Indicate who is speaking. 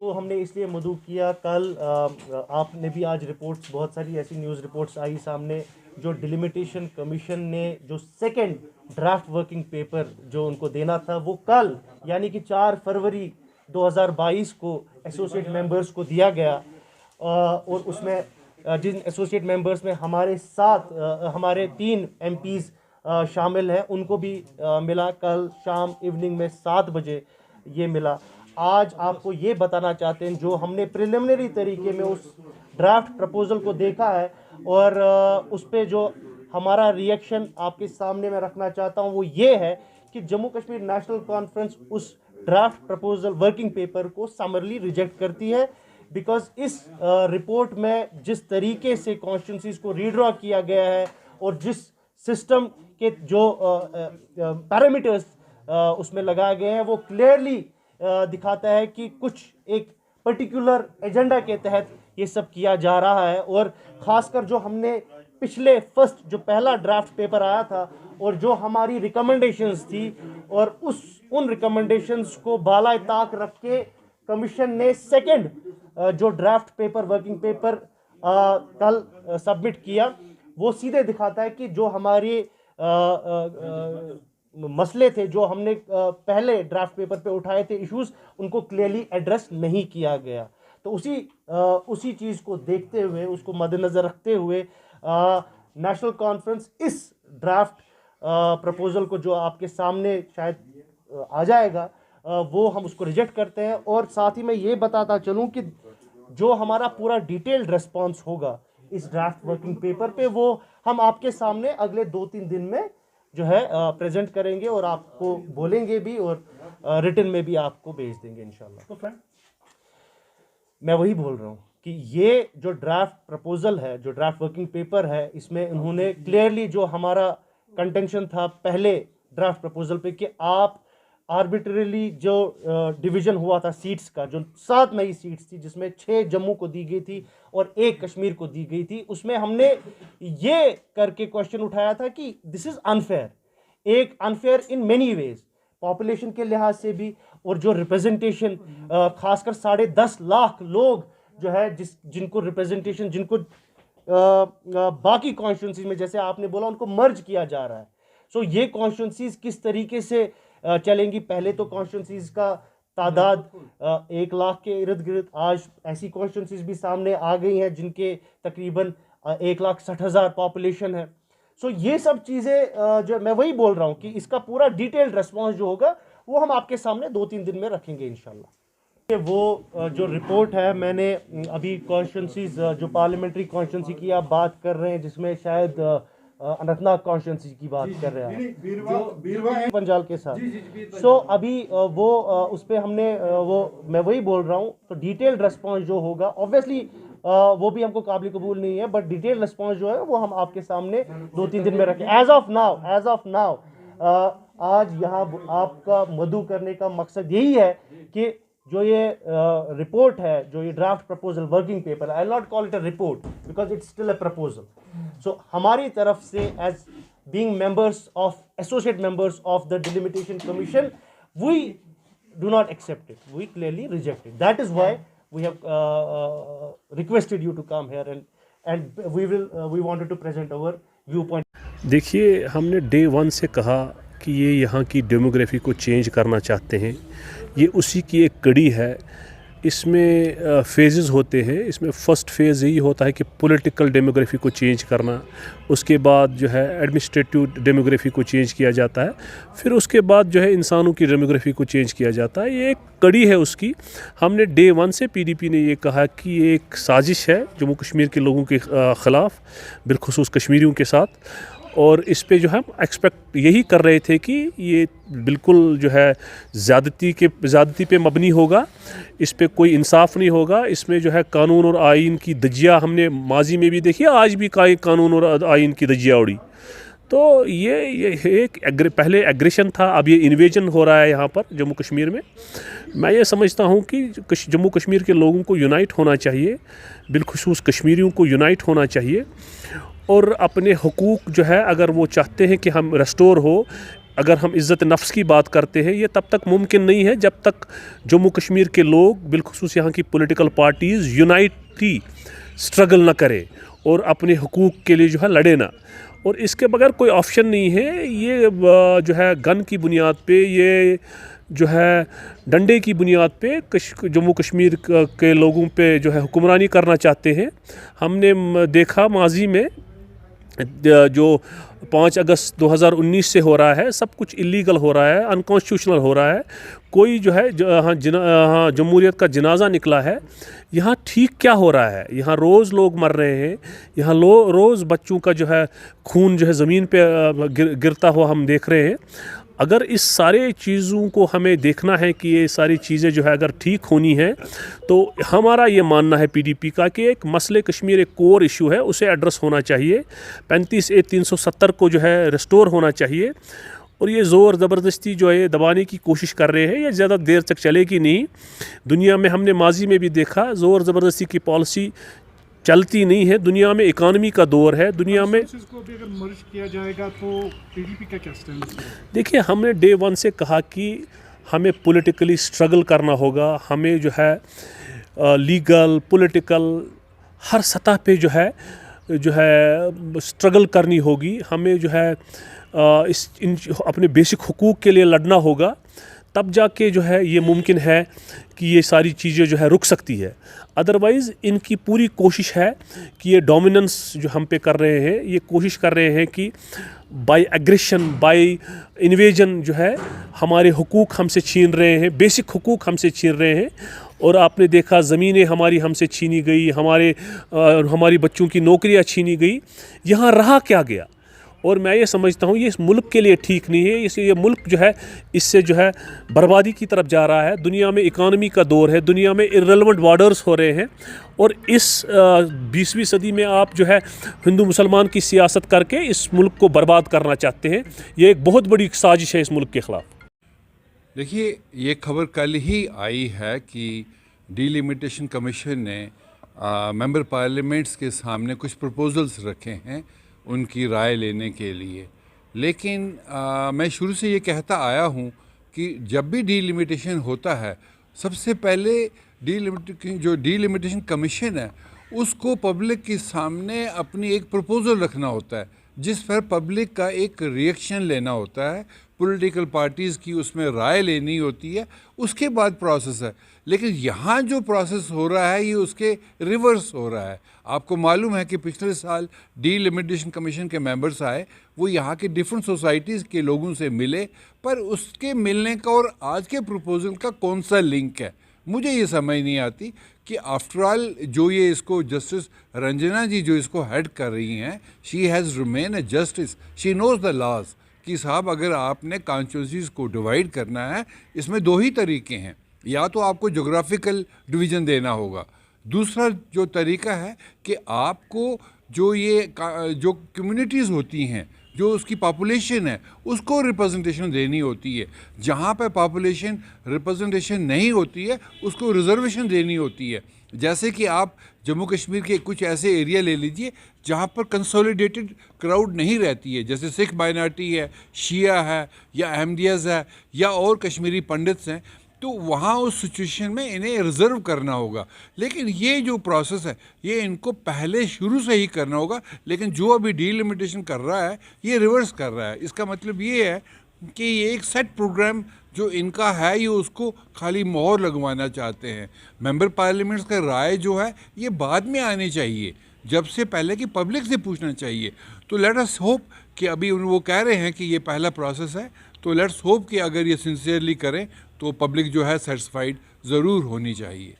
Speaker 1: तो हमने इसलिए मदऊ किया, कल आपने भी आज रिपोर्ट्स, बहुत सारी ऐसी न्यूज़ रिपोर्ट्स आई सामने, जो डिलिमिटेशन कमीशन ने जो सेकंड ड्राफ्ट वर्किंग पेपर जो उनको देना था वो कल यानी कि 4 फरवरी 2022 को एसोसिएट मेंबर्स को दिया गया। और उसमें जिन एसोसिएट मेंबर्स में हमारे साथ हमारे 3 एमपीज़ शामिल हैं, उनको भी मिला कल शाम इवनिंग में 7 बजे ये मिला। आज आपको ये बताना चाहते हैं, जो हमने प्रिलिमिनरी तरीके में उस ड्राफ्ट प्रपोज़ल को देखा है और उस पे जो हमारा रिएक्शन आपके सामने मैं रखना चाहता हूँ वो ये है कि जम्मू कश्मीर नेशनल कॉन्फ्रेंस उस ड्राफ्ट प्रपोज़ल वर्किंग पेपर को समरली रिजेक्ट करती है। बिकॉज इस रिपोर्ट में जिस तरीके से कॉन्स्टिट्यूंसीज को रीड्रॉ किया गया है और जिस सिस्टम के जो पैरामीटर्स उसमें लगाए गए हैं वो क्लियरली दिखाता है कि कुछ एक पर्टिकुलर एजेंडा के तहत ये सब किया जा रहा है। और ख़ासकर जो हमने पिछले जो पहला ड्राफ्ट पेपर आया था और जो हमारी रिकमेंडेशंस थी, और उन रिकमेंडेशंस को बाला ताक रख के कमीशन ने सेकंड जो ड्राफ्ट पेपर वर्किंग पेपर कल सबमिट किया, वो सीधे दिखाता है कि जो हमारे मसले थे, जो हमने पहले ड्राफ्ट पेपर पे उठाए थे इश्यूज, उनको क्लियरली एड्रेस नहीं किया गया। तो उसी चीज़ को देखते हुए, उसको मद्देनज़र रखते हुए नेशनल कॉन्फ्रेंस इस ड्राफ्ट प्रपोज़ल को जो आपके सामने शायद आ जाएगा वो हम उसको रिजेक्ट करते हैं। और साथ ही मैं ये बताता चलूँ कि जो हमारा पूरा डिटेल्ड रिस्पॉन्स होगा इस ड्राफ्ट वर्किंग पेपर पे, वो हम आपके सामने अगले 2-3 दिन में जो है प्रेजेंट करेंगे और आपको बोलेंगे भी और रिटन में भी आपको भेज देंगे इंशाल्लाह। तो फ्रेंड, मैं वही बोल रहा हूँ कि ये जो ड्राफ्ट प्रपोज़ल है, जो ड्राफ्ट वर्किंग पेपर है, इसमें उन्होंने क्लियरली जो हमारा कंटेंशन था पहले ड्राफ्ट प्रपोज़ल पे कि आप आर्बिट्रेरली जो डिवीज़न हुआ था सीट्स का, जो 7 नई सीट्स थी जिसमें 6 जम्मू को दी गई थी और 1 कश्मीर को दी गई थी, उसमें हमने ये करके क्वेश्चन उठाया था कि दिस इज़ अनफेयर, एक unfair in many ways, population के लिहाज से भी, और जो रिप्रेजेंटेशन खासकर 10.5 लाख लोग जो है जिनको रिप्रेजेंटेशन, जिनको बाकी कॉन्स्टिट्यूंसीज में, जैसे आपने बोला, उनको मर्ज किया जा रहा है। सो ये कॉन्स्टिट्यूंसीज किस तरीके से चलेंगी? पहले तो कॉन्स्टिट्यूंसीज का तादाद 1 लाख के इर्द गिर्द, आज ऐसी कॉन्स्टिट्यूंसीज भी सामने आ गई हैं जिनके तकरीबन 1,60,000 पॉपुलेशन है। सो ये सब चीज़ें जो मैं वही बोल रहा हूँ कि इसका पूरा डिटेल्ड रिस्पॉन्स जो होगा वो हम आपके सामने 2-3 दिन में रखेंगे इंशाल्लाह। वो जो रिपोर्ट है, मैंने अभी कॉन्स्टिट्यूंसीज जो पार्लियामेंट्री कॉन्स्टिट्यूंसी की आप बात कर रहे हैं, जिसमें शायद अनंतनाग कॉन्स्टिट्यूंसी की बात कर रहे हैं पंजाल के साथ। सो अभी वो उस पर हमने वो मैं वही बोल रहा हूँ, तो डिटेल्ड रिस्पॉन्स जो होगा ऑब्वियसली वो भी हमको काबिल कबूल नहीं है, बट डिटेल रिस्पॉन्स जो है वो हम आपके सामने 2-3 दिन में रखें। एज ऑफ नाउ आज यहाँ आपका मदऊ करने का मकसद यही है कि जो ये रिपोर्ट है, जो ये draft proposal working paper, I not call it a report because it's still a proposal. So हमारी तरफ से as being members of associate members of the delimitation commission, we do not accept it, we clearly reject it. That is why we have requested you to come here and we wanted to present our viewpoint.
Speaker 2: देखिए, हमने day 1 से कहा कि ये यहाँ की demography को change करना चाहते हैं। ये उसी की एक कड़ी है। इसमें फेजेस होते हैं। इसमें फ़र्स्ट फेज़ यही होता है कि पॉलिटिकल डेमोग्राफी को चेंज करना, उसके बाद जो है एडमिनिस्ट्रेटिव डेमोग्राफी को चेंज किया जाता है, फिर उसके बाद जो है इंसानों की डेमोग्राफी को चेंज किया जाता है। ये एक कड़ी है उसकी। हमने डे 1 से पीडीपी ने ये कहा कि ये एक साजिश है जम्मू कश्मीर के लोगों के ख़िलाफ़, बिलखुसूस कश्मीरियों के साथ, और इस पे जो हम एक्सपेक्ट यही कर रहे थे कि ये बिल्कुल जो है ज़्यादती पे मबनी होगा, इस पे कोई इंसाफ नहीं होगा। इसमें जो है कानून और आइन की धज्जियाँ हमने माजी में भी देखी, आज भी कानून और आइन की धज्जियाँ उड़ी। तो ये एक पहले एग्रेशन था, अब ये इन्वेजन हो रहा है यहाँ पर जम्मू कश्मीर में। मैं ये समझता हूँ कि जम्मू कश्मीर के लोगों को यूनाइट होना चाहिए, बिलखुसूस कश्मीरियों को यूनाइट होना चाहिए, और अपने हुकूक जो है, अगर वो चाहते हैं कि हम रेस्टोर हो, अगर हम इज़्ज़त नफ्स की बात करते हैं, ये तब तक मुमकिन नहीं है जब तक जम्मू कश्मीर के लोग, बिलखुसूस यहाँ की पॉलिटिकल पार्टीज़ यूनाइटली स्ट्रगल ना करें और अपने हुकूक के लिए जो है लड़े ना। और इसके बगैर कोई ऑप्शन नहीं है। ये जो है गन की बुनियाद पे, ये जो है डंडे की बुनियाद पे जम्मू कश्मीर के लोगों पे जो है हुक्मरानी करना चाहते हैं। हमने देखा माजी में जो 5 अगस्त 2019 से हो रहा है, सब कुछ इलीगल हो रहा है, अनकॉन्स्टिट्यूशनल हो रहा है। कोई जो है हाँ जमहूरियत का जनाजा निकला है। यहाँ ठीक क्या हो रहा है? यहाँ रोज़ लोग मर रहे हैं, यहाँ रोज़ बच्चों का जो है खून जो है ज़मीन पे गिरता हुआ हम देख रहे हैं। अगर इस सारे चीज़ों को हमें देखना है कि ये सारी चीज़ें जो है अगर ठीक होनी है, तो हमारा ये मानना है पीडीपी का कि एक मसले कश्मीर एक कोर इशू है, उसे एड्रेस होना चाहिए। 35A 370 को जो है रिस्टोर होना चाहिए। और ये ज़ोर ज़बरदस्ती जो है दबाने की कोशिश कर रहे हैं, ये ज़्यादा देर तक चलेगी नहीं। दुनिया में हमने माजी में भी देखा, ज़ोर ज़बरदस्ती की पॉलिसी चलती नहीं है। दुनिया में इकानमी का दौर है, दुनिया में
Speaker 3: को भी अगर मर्ज किया जाएगा तो पीडीपी का क्या स्टैंड है?
Speaker 2: देखिए, हमने डे 1 से कहा कि हमें पॉलिटिकली स्ट्रगल करना होगा। हमें जो है लीगल पॉलिटिकल हर सतह पे जो है स्ट्रगल करनी होगी। हमें जो है अपने बेसिक हुकूक के लिए लड़ना होगा। तब जाके जो है ये मुमकिन है कि ये सारी चीज़ें जो है रुक सकती है। अदरवाइज़ इनकी पूरी कोशिश है कि ये डोमिनेंस जो हम पे कर रहे हैं, ये कोशिश कर रहे हैं कि बाय एग्रेशन, बाय इन्वेजन जो है हमारे हुकूक हमसे छीन रहे हैं, बेसिक हुकूक हमसे छीन रहे हैं। और आपने देखा ज़मीनें हमारी हमसे छीनी गई, हमारी बच्चों की नौकरियां छीनी गई। यहाँ रहा क्या गया? और मैं ये समझता हूँ ये इस मुल्क के लिए ठीक नहीं है। इसलिए ये मुल्क जो है इससे जो है बर्बादी की तरफ जा रहा है। दुनिया में इकानमी का दौर है, दुनिया में इर्रेलेवेंट बॉर्डर्स हो रहे हैं। और इस 20वीं सदी में आप जो है हिंदू मुसलमान की सियासत करके इस मुल्क को बर्बाद करना चाहते हैं। ये एक बहुत बड़ी साजिश है इस मुल्क के ख़िलाफ़।
Speaker 4: देखिए, ये खबर कल ही आई है कि डिलिमिटेशन कमीशन ने मेंबर पार्लियामेंट्स के सामने कुछ प्रपोजल्स रखे हैं उनकी राय लेने के लिए। लेकिन मैं शुरू से ये कहता आया हूँ कि जब भी डिलिमिटेशन होता है, सबसे पहले जो डिलिमिटेशन कमीशन है उसको पब्लिक के सामने अपनी एक प्रपोज़ल रखना होता है, जिस पर पब्लिक का एक रिएक्शन लेना होता है, पॉलिटिकल पार्टीज़ की उसमें राय लेनी होती है, उसके बाद प्रोसेस है। लेकिन यहाँ जो प्रोसेस हो रहा है ये उसके रिवर्स हो रहा है। आपको मालूम है कि पिछले साल डिलिमिटेशन कमीशन के मेंबर्स आए, वो यहाँ के डिफरेंट सोसाइटीज़ के लोगों से मिले, पर उसके मिलने का और आज के प्रपोजल का कौन सा लिंक है, मुझे ये समझ नहीं आती। कि आफ्टर ऑल जो ये इसको जस्टिस रंजना जी जो इसको हेड कर रही हैं, she has remain a justice, she knows the laws कि साहब अगर आपने कॉन्स्टिट्यूंसीज़ को डिवाइड करना है, इसमें दो ही तरीके हैं, या तो आपको जोग्राफिकल डिवीज़न देना होगा, दूसरा जो तरीका है कि आपको जो कम्युनिटीज़ होती हैं, जो उसकी पॉपुलेशन है, उसको रिप्रेजेंटेशन देनी होती है। जहाँ पर पॉपुलेशन रिप्रेजेंटेशन नहीं होती है उसको रिजर्वेशन देनी होती है। जैसे कि आप जम्मू कश्मीर के कुछ ऐसे एरिया ले लीजिए जहाँ पर कंसोलिडेटेड क्राउड नहीं रहती है, जैसे सिख माइनॉरिटी है, शिया है, या अहमदियाज़ है, या और कश्मीरी पंडित्स हैं, तो वहाँ उस सिचुएशन में इन्हें रिज़र्व करना होगा। लेकिन ये जो प्रोसेस है ये इनको पहले शुरू से ही करना होगा। लेकिन जो अभी डिलिमिटेशन कर रहा है ये रिवर्स कर रहा है। इसका मतलब ये है कि ये एक सेट प्रोग्राम जो इनका है ये उसको खाली मोहर लगवाना चाहते हैं। मेंबर पार्लियामेंट्स का राय जो है ये बाद में आनी चाहिए, जब से पहले कि पब्लिक से पूछना चाहिए। तो लेट अस होप कि अभी वो कह रहे हैं कि ये पहला प्रोसेस है, तो लेट्स होप कि अगर ये सिंसियरली करें तो पब्लिक जो है सेटिस्फाइड ज़रूर होनी चाहिए।